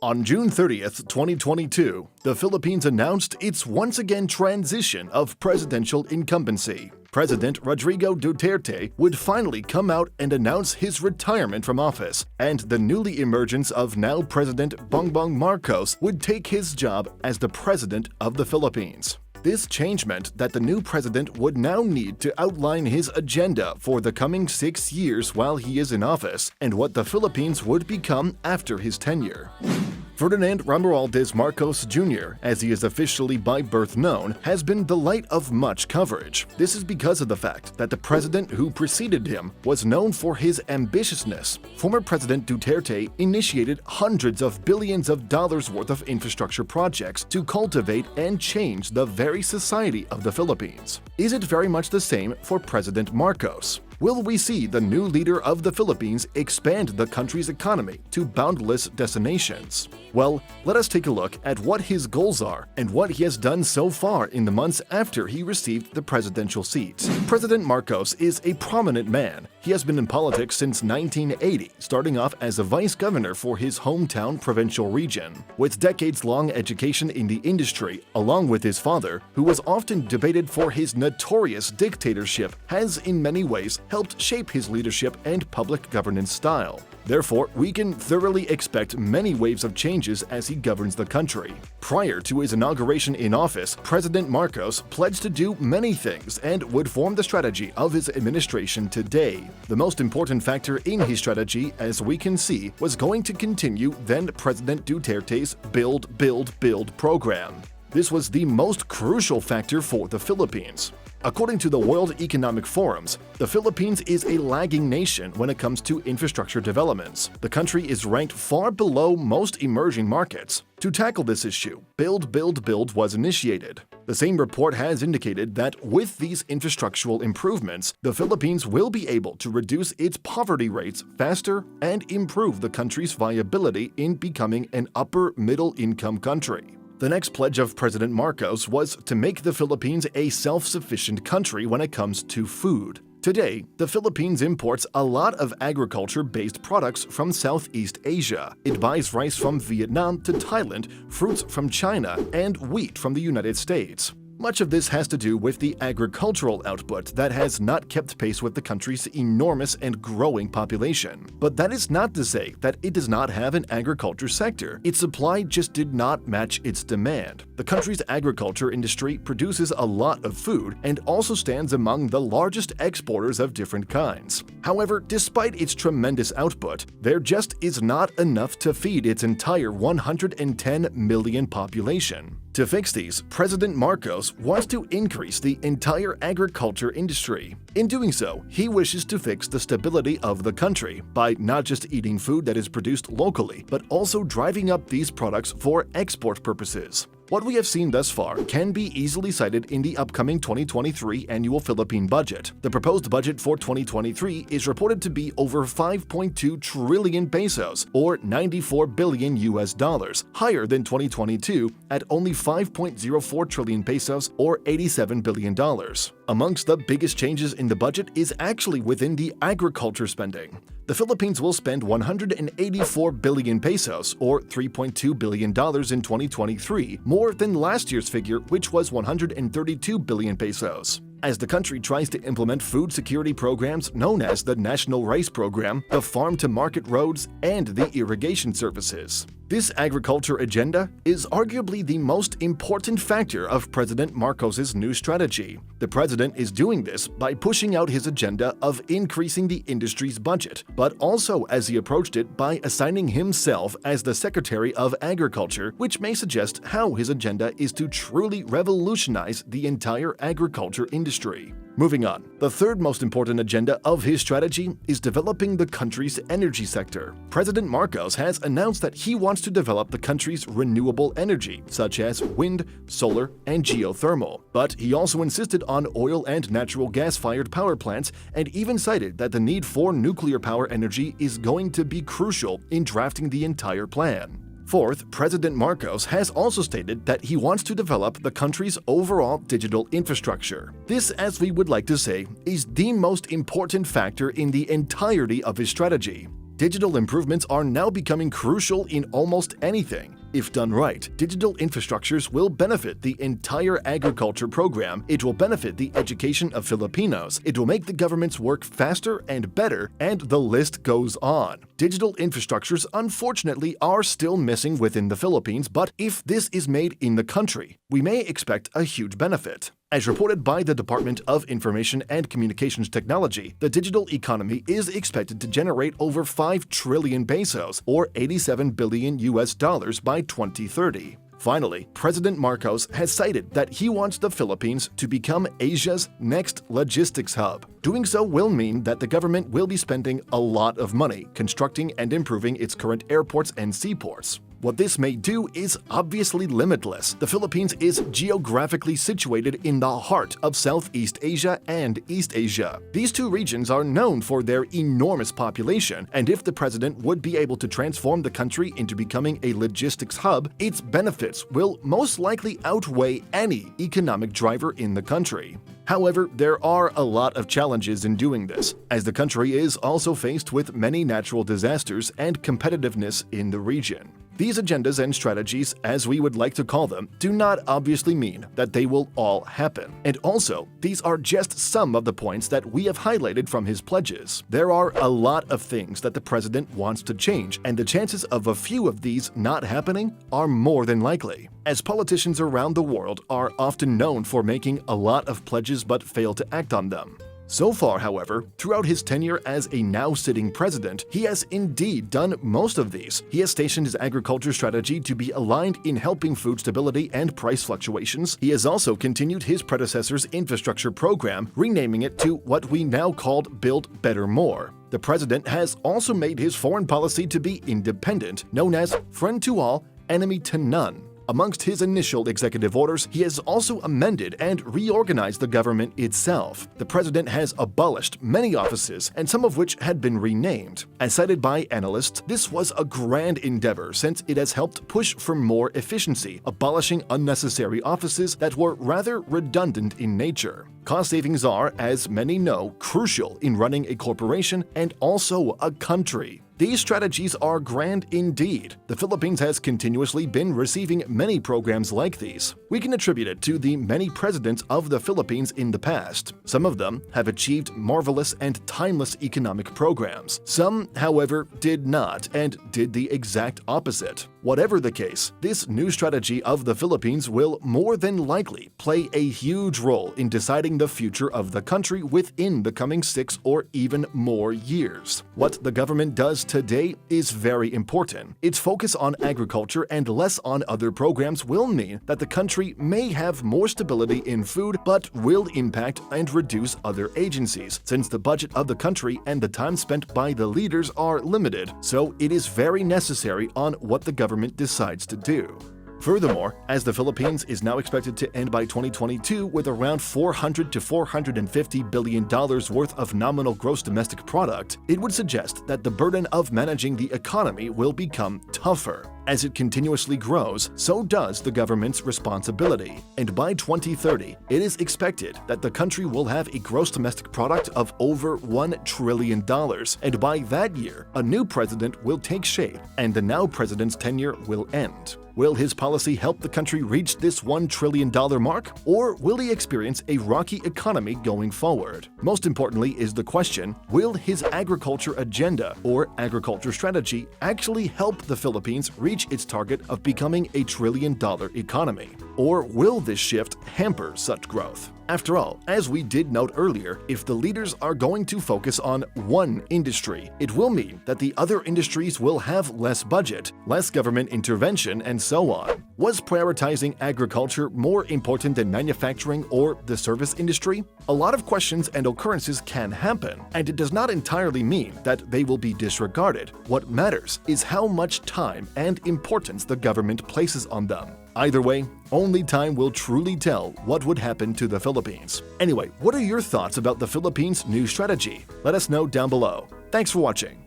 On June 30th, 2022, the Philippines announced its once again transition of presidential incumbency. President Rodrigo Duterte would finally come out and announce his retirement from office, and the newly emergence of now President Bongbong Marcos would take his job as the President of the Philippines. This change meant that the new president would now need to outline his agenda for the coming 6 years while he is in office and what the Philippines would become after his tenure. Ferdinand Romualdez Marcos Jr., as he is officially by birth known, has been the light of much coverage. This is because of the fact that the president who preceded him was known for his ambitiousness. Former President Duterte initiated hundreds of billions of dollars worth of infrastructure projects to cultivate and change the very society of the Philippines. Is it very much the same for President Marcos? Will we see the new leader of the Philippines expand the country's economy to boundless destinations? Well, let us take a look at what his goals are and what he has done so far in the months after he received the presidential seat. President Marcos is a prominent man. He has been in politics since 1980, starting off as a vice governor for his hometown provincial region. With decades-long education in the industry, along with his father, who was often debated for his notorious dictatorship, has in many ways helped shape his leadership and public governance style. Therefore, we can thoroughly expect many waves of changes as he governs the country. Prior to his inauguration in office, President Marcos pledged to do many things and would form the strategy of his administration today. The most important factor in his strategy, as we can see, was going to continue then President Duterte's Build, Build, Build program. This was the most crucial factor for the Philippines. According to the World Economic Forums, the Philippines is a lagging nation when it comes to infrastructure developments. The country is ranked far below most emerging markets. To tackle this issue, Build, Build, Build was initiated. The same report has indicated that with these infrastructural improvements, the Philippines will be able to reduce its poverty rates faster and improve the country's viability in becoming an upper-middle income country. The next pledge of President Marcos was to make the Philippines a self-sufficient country when it comes to food. Today, the Philippines imports a lot of agriculture-based products from Southeast Asia. It buys rice from Vietnam to Thailand, fruits from China, and wheat from the United States. Much of this has to do with the agricultural output that has not kept pace with the country's enormous and growing population. But that is not to say that it does not have an agriculture sector. Its supply just did not match its demand. The country's agriculture industry produces a lot of food and also stands among the largest exporters of different kinds. However, despite its tremendous output, there just is not enough to feed its entire 110 million population. To fix these, President Marcos wants to increase the entire agriculture industry. In doing so, he wishes to fix the stability of the country by not just eating food that is produced locally, but also driving up these products for export purposes. What we have seen thus far can be easily cited in the upcoming 2023 annual Philippine budget. The proposed budget for 2023 is reported to be over 5.2 trillion pesos or 94 billion US dollars, higher than 2022 at only 5.04 trillion pesos or 87 billion dollars. Amongst the biggest changes in the budget is actually within the agriculture spending. The Philippines will spend 184 billion pesos or $3.2 billion in 2023, more than last year's figure, which was 132 billion pesos. As the country tries to implement food security programs known as the National Rice Program, the farm-to-market roads, and the irrigation services. This agriculture agenda is arguably the most important factor of President Marcos's new strategy. The president is doing this by pushing out his agenda of increasing the industry's budget, but also as he approached it by assigning himself as the Secretary of Agriculture, which may suggest how his agenda is to truly revolutionize the entire agriculture industry. Moving on, the third most important agenda of his strategy is developing the country's energy sector. President Marcos has announced that he wants to develop the country's renewable energy, such as wind, solar, and geothermal. But he also insisted on oil and natural gas-fired power plants and even cited that the need for nuclear power energy is going to be crucial in drafting the entire plan. Fourth, President Marcos has also stated that he wants to develop the country's overall digital infrastructure. This, as we would like to say, is the most important factor in the entirety of his strategy. Digital improvements are now becoming crucial in almost anything. If done right, digital infrastructures will benefit the entire agriculture program, it will benefit the education of Filipinos, it will make the government's work faster and better, and the list goes on. Digital infrastructures unfortunately are still missing within the Philippines, but if this is made in the country, we may expect a huge benefit. As reported by the Department of Information and Communications Technology, the digital economy is expected to generate over 5 trillion pesos or $87 billion by 2030. Finally, President Marcos has cited that he wants the Philippines to become Asia's next logistics hub. Doing so will mean that the government will be spending a lot of money constructing and improving its current airports and seaports. What this may do is obviously limitless. The Philippines is geographically situated in the heart of Southeast Asia and East Asia. These two regions are known for their enormous population, and if the president would be able to transform the country into becoming a logistics hub, its benefits will most likely outweigh any economic driver in the country. However, there are a lot of challenges in doing this, as the country is also faced with many natural disasters and competitiveness in the region. These agendas and strategies, as we would like to call them, do not obviously mean that they will all happen. And also, these are just some of the points that we have highlighted from his pledges. There are a lot of things that the president wants to change, and the chances of a few of these not happening are more than likely, as politicians around the world are often known for making a lot of pledges but fail to act on them. So far, however, throughout his tenure as a now-sitting president, he has indeed done most of these. He has stationed his agriculture strategy to be aligned in helping food stability and price fluctuations. He has also continued his predecessor's infrastructure program, renaming it to what we now call Build Better More. The president has also made his foreign policy to be independent, known as friend to all, enemy to none. Amongst his initial executive orders, he has also amended and reorganized the government itself. The president has abolished many offices, and some of which had been renamed. As cited by analysts, this was a grand endeavor since it has helped push for more efficiency, abolishing unnecessary offices that were rather redundant in nature. Cost savings are, as many know, crucial in running a corporation and also a country. These strategies are grand indeed. The Philippines has continuously been receiving many programs like these. We can attribute it to the many presidents of the Philippines in the past. Some of them have achieved marvelous and timeless economic programs. Some, however, did not and did the exact opposite. Whatever the case, this new strategy of the Philippines will more than likely play a huge role in deciding the future of the country within the coming 6 or even more years. What the government does today is very important. Its focus on agriculture and less on other programs will mean that the country may have more stability in food but will impact and reduce other agencies, since the budget of the country and the time spent by the leaders are limited, so it is very necessary on what the government decides to do. Furthermore, as the Philippines is now expected to end by 2022 with around $400 to $450 billion worth of nominal gross domestic product, it would suggest that the burden of managing the economy will become tougher. As it continuously grows, so does the government's responsibility. And by 2030, it is expected that the country will have a gross domestic product of over $1 trillion. And by that year, a new president will take shape and the now president's tenure will end. Will his policy help the country reach this $1 trillion mark, or will he experience a rocky economy going forward? Most importantly is the question, will his agriculture agenda or agriculture strategy actually help the Philippines reach its target of becoming a $1 trillion economy? Or will this shift hamper such growth? After all, as we did note earlier, if the leaders are going to focus on one industry, it will mean that the other industries will have less budget, less government intervention, and so on. Was prioritizing agriculture more important than manufacturing or the service industry? A lot of questions and occurrences can happen, and it does not entirely mean that they will be disregarded. What matters is how much time and importance the government places on them. Either way, only time will truly tell what would happen to the Philippines. Anyway, what are your thoughts about the Philippines' new strategy? Let us know down below. Thanks for watching.